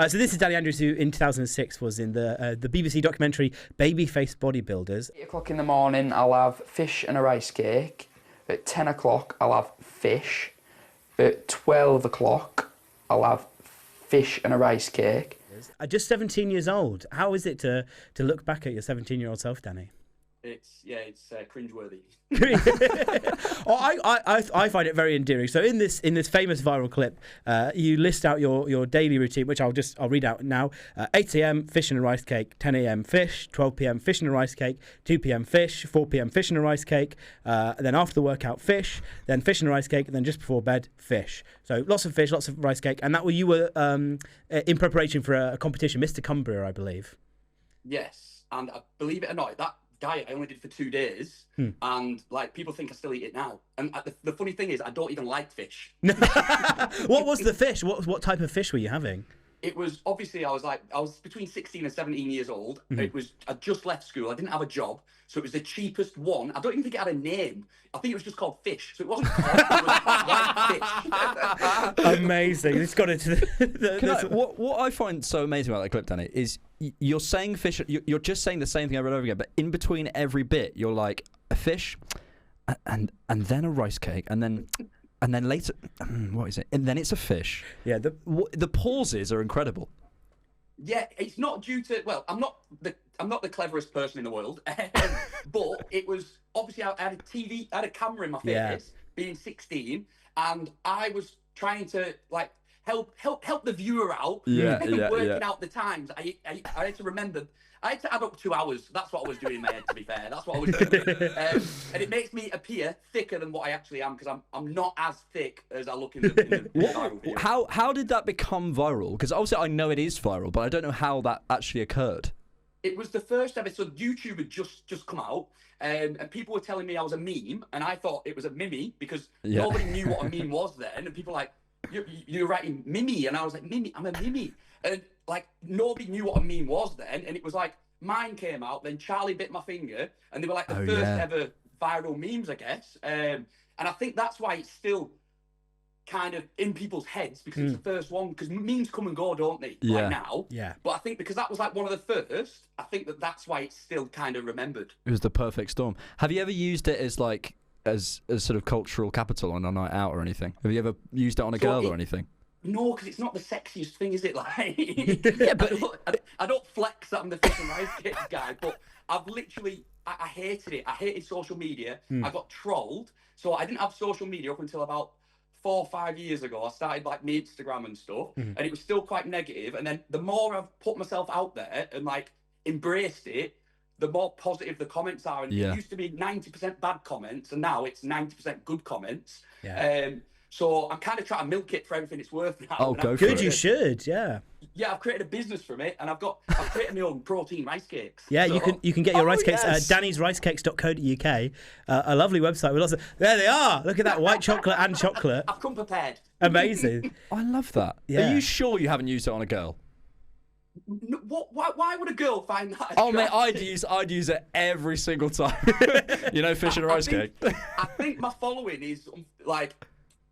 So this is Danny Andrews, who in 2006 was in the BBC documentary Babyface Bodybuilders. 8 o'clock in the morning, I'll have fish and a rice cake. At 10 o'clock, I'll have fish. At 12 o'clock, I'll have fish and a rice cake. Just 17 years old. How is it to look back at your 17-year-old self, Danny? It's cringeworthy. I find it very endearing. So in this famous viral clip, you list out your daily routine, which I'll read out now. 8 a.m. fish and a rice cake, 10 a.m. fish, 12 p.m. fish and a rice cake, 2 p.m. fish, 4 p.m. fish and a rice cake, then after the workout fish, then fish and a rice cake, and then just before bed fish. So lots of fish, lots of rice cake, and you were in preparation for a competition, Mr. Cumbria, I believe. Yes, and believe it or not, that diet I only did for 2 days, and like people think I still eat it now. And the funny thing is, I don't even like fish. What was the fish? What type of fish were you having? It was obviously I was between 16 and 17 years old. I just left school. I didn't have a job, so it was the cheapest one. I don't even think it had a name. I think it was just called fish. So it wasn't cod, it was white fish. Amazing. It's got into what I find so amazing about that clip, Danny, is you're saying fish. You're just saying the same thing over and over again, but in between every bit, you're like a fish, and then a rice cake, and then later, what is it? And then it's a fish. Yeah, the pauses are incredible. Yeah, it's not due to. Well, I'm not the cleverest person in the world, but it was obviously I had a camera in my face, being 16, and I was trying to like help the viewer out. Working out the times. I had to remember. I had to add up 2 hours. That's what I was doing in my head, to be fair. That's what I was doing. And it makes me appear thicker than what I actually am, because I'm not as thick as I look in the viral video. How did that become viral? Because obviously I know it is viral, but I don't know how that actually occurred. It was the first episode. YouTube had just come out, and people were telling me I was a meme, and I thought it was a mimi, because nobody knew what a meme was then, and people were like, you're writing mimi, and I was like, mimi, I'm a mimi. And like nobody knew what a meme was then, and it was like mine came out, then Charlie bit my finger, and they were like the first ever viral memes, I guess. And I think that's why it's still kind of in people's heads, because it's the first one. Because memes come and go, don't they? Like now. Yeah. But I think because that was like one of the first, I think that's why it's still kind of remembered. It was the perfect storm. Have you ever used it as like as sort of cultural capital on a night out or anything? Have you ever used it on a girl or anything? No, because it's not the sexiest thing, is it? Like, yeah, but I don't flex that I'm the fish and rice cakes guy, but I've literally, I hated it. I hated social media. I got trolled, so I didn't have social media up until about 4 or 5 years ago. I started like my Instagram and stuff, and it was still quite negative. And then the more I've put myself out there and like embraced it, the more positive the comments are. And it used to be 90% bad comments, and now it's 90% good comments. Yeah. So I'm kind of trying to milk it for everything it's worth now. Oh, go for it. Good, you should, yeah. Yeah, I've created a business from it, and I've created my own protein rice cakes. Yeah, so you can get your rice cakes at dannysricecakes.co.uk, a lovely website with lots of. There they are. Look at that, white chocolate and chocolate. I've come prepared. Amazing. I love that. Yeah. Are you sure you haven't used it on a girl? No, why would a girl find that? Oh mate, I'd use it every single time. You know, fish and a rice cake. I think my following is like.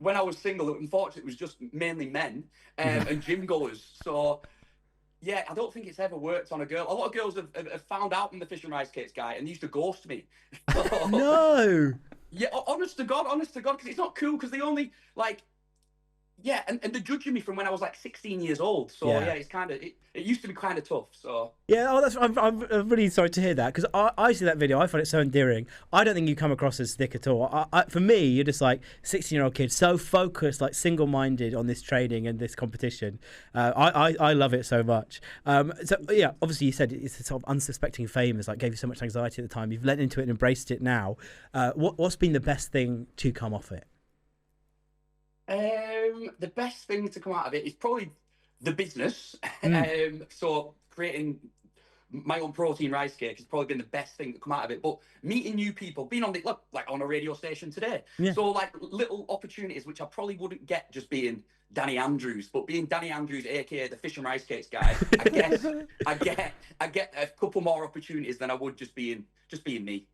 When I was single, unfortunately, it was just mainly men and gym goers. So, yeah, I don't think it's ever worked on a girl. A lot of girls have found out I'm the fish and rice cakes guy, and they used to ghost me. No. Yeah, honest to God, because it's not cool, because they only, like, yeah, and they're judging me from when I was like 16 years old. So yeah, it's kind of it used to be kind of tough. So yeah, I'm really sorry to hear that, because I see that video, I find it so endearing. I don't think you come across as thick at all. For me, you're just like 16-year-old kid, so focused, like single-minded on this training and this competition. I love it so much. So yeah, obviously you said it's sort of unsuspecting fame is like gave you so much anxiety at the time. You've let into it and embraced it now. What's been the best thing to come off it? The best thing to come out of it is probably the business. So creating my own protein rice cake has probably been the best thing to come out of it. But meeting new people, being on like on a radio station today. Yeah. So like little opportunities which I probably wouldn't get just being Danny Andrews, but being Danny Andrews, aka the fish and rice cakes guy, I guess I get a couple more opportunities than I would just being me.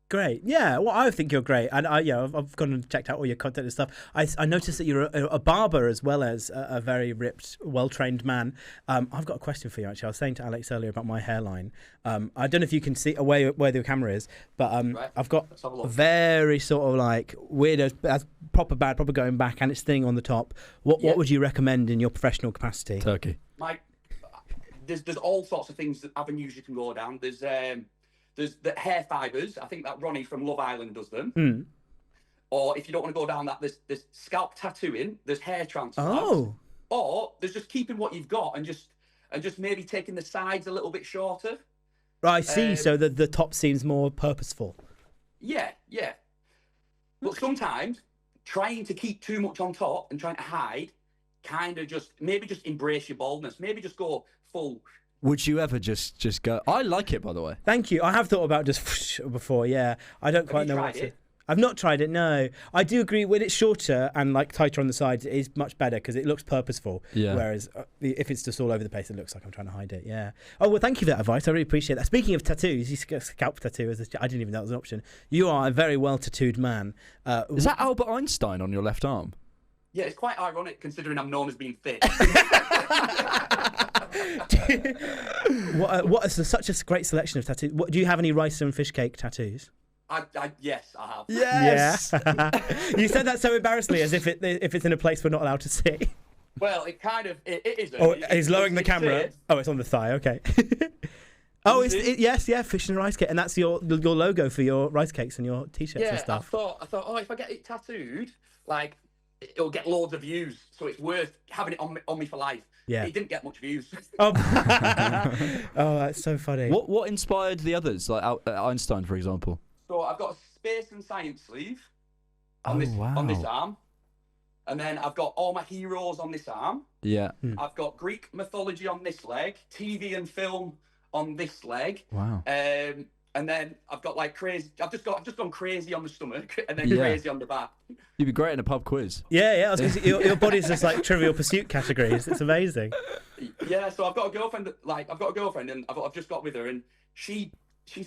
Great. Yeah, well, I think you're great. And I've gone and checked out all your content and stuff. I noticed that you're a barber as well as a very ripped, well-trained man. I've got a question for you, actually. I was saying to Alex earlier about my hairline. I don't know if you can see where the camera is, but Right. I've got Let's have a look. a very sort of like weird, that's proper bad, proper going back, and it's thinning on the top. What would you recommend in your professional capacity? Turkey. There's all sorts of things that avenues you can go down. There's the hair fibres. I think that Ronnie from Love Island does them. Mm. Or if you don't want to go down that, there's scalp tattooing. There's hair transplants. Oh. Or there's just keeping what you've got and just maybe taking the sides a little bit shorter. Right, I see. So the top seems more purposeful. Yeah. But sometimes trying to keep too much on top and trying to hide, kind of just embrace your baldness. Maybe just go full. Would you ever just go? I like it, by the way. Thank you. I have thought about just before. Yeah, I don't quite know what to. I've not tried it. No, I do agree when it's shorter and like tighter on the sides, it is much better because it looks purposeful. Yeah. Whereas if it's just all over the place, it looks like I'm trying to hide it. Yeah. Oh well, thank you for that advice. I really appreciate that. Speaking of tattoos, you get a scalp tattoo. I didn't even know that was an option. You are a very well tattooed man. Is that Albert Einstein on your left arm? Yeah, it's quite ironic considering I'm known as being fit. What is such a great selection of tattoos? Do you have any rice and fish cake tattoos? Yes, I have. Yes. Yeah. You said that so embarrassingly, as if it's in a place we're not allowed to see. Well, it isn't. Oh, he's lowering the camera. Oh, it's on the thigh. Okay. Oh, yes, fish and rice cake, and that's your logo for your rice cakes and your t-shirts and stuff. I thought, oh, if I get it tattooed, like it'll get loads of views, so it's worth having it on me for life. Yeah. It didn't get much views. Oh, oh, that's so funny. What inspired the others, like Einstein, for example? So I've got a space and science sleeve on wow. this arm, and then I've got all my heroes on this arm. Yeah. I've got Greek mythology on this leg, TV and film on this leg. Wow. And then I've got like crazy. I've just gone crazy on the stomach, and then crazy on the back. You'd be great in a pub quiz. Yeah. I was gonna say, your body's just like Trivial Pursuit categories. It's amazing. Yeah. So I've got a girlfriend. And I've just got with her, and she's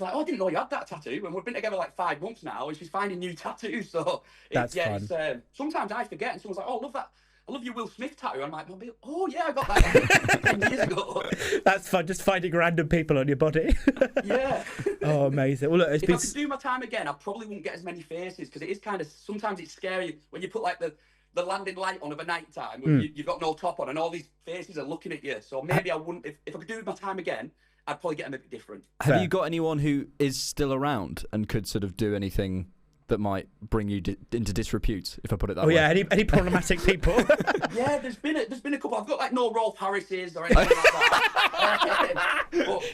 like, "Oh, I didn't know you had that tattoo." And we've been together like 5 months now, and she's finding new tattoos. So that's fun. It's, sometimes I forget, and someone's like, "Oh, I love that. I love your Will Smith tattoo." I'm like, "Oh yeah, I got that 10 years ago." That's fun, just finding random people on your body. Yeah. Oh, amazing. Well, look, if I could do my time again, I probably wouldn't get as many faces because it is kind of sometimes it's scary when you put like the landing light on of a night time when you've got no top on and all these faces are looking at you. So maybe I wouldn't. If I could do my time again, I'd probably get them a bit different. Have you got anyone who is still around and could sort of do anything that might bring you into disrepute, if I put it that way? Oh yeah, any problematic people? Yeah, there's been a couple. I've got like no Rolf Harris's or anything like that. But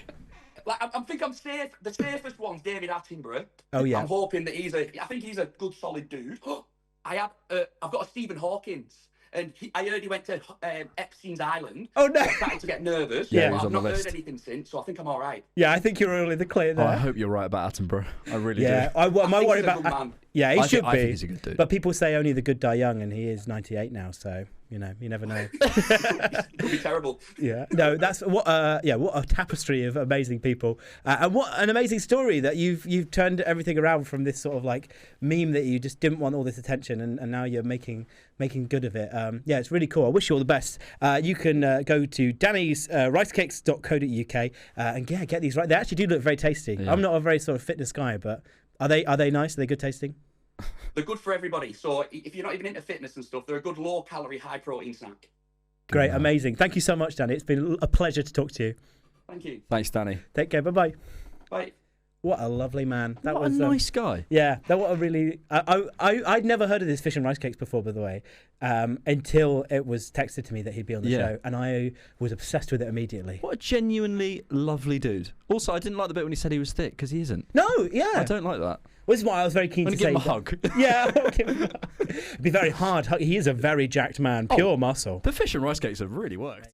like I think I'm safe. The safest one's David Attenborough. Oh yeah. I'm hoping that I think he's a good solid dude. I've got a Stephen Hawkins. And I heard he went to Epstein's Island. Oh no! I'm starting to get nervous. Yeah, I've on the not list. heard anything since, so I think I'm all right. Yeah, I think you're all in the clear there. Oh, I hope you're right about Attenborough. I really do. Yeah, I might worry he's a about. good man. Yeah, he should I be. think he's a good dude. But people say only the good die young, and he is 98 now, so you never know. Could be terrible. Yeah, no, that's what a tapestry of amazing people, and what an amazing story that you've turned everything around from this sort of like meme that you just didn't want all this attention, and now you're making good of it. Yeah, it's really cool. I wish you all the best. You can go to Danny's ricecakes.co.uk and get these right. They actually do look very tasty. Yeah. I'm not a very sort of fitness guy, but are they nice? Are they good tasting? They're good for everybody. So if you're not even into fitness and stuff, they're a good low-calorie, high-protein snack. Great, amazing. Thank you so much, Danny. It's been a pleasure to talk to you. Thank you. Thanks, Danny. Take care. Bye-bye. Bye. What a lovely man. What a nice guy. Yeah, that what a really. I'd never heard of this fish and rice cakes before, by the way, until it was texted to me that he'd be on the show, and I was obsessed with it immediately. What a genuinely lovely dude. Also, I didn't like the bit when he said he was thick because he isn't. No, yeah, I don't like that. Well, this is why I was very keen to give say him a hug. Yeah, I'll give him a hug. It'd be very hard. He is a very jacked man, pure muscle. The fish and rice cakes have really worked.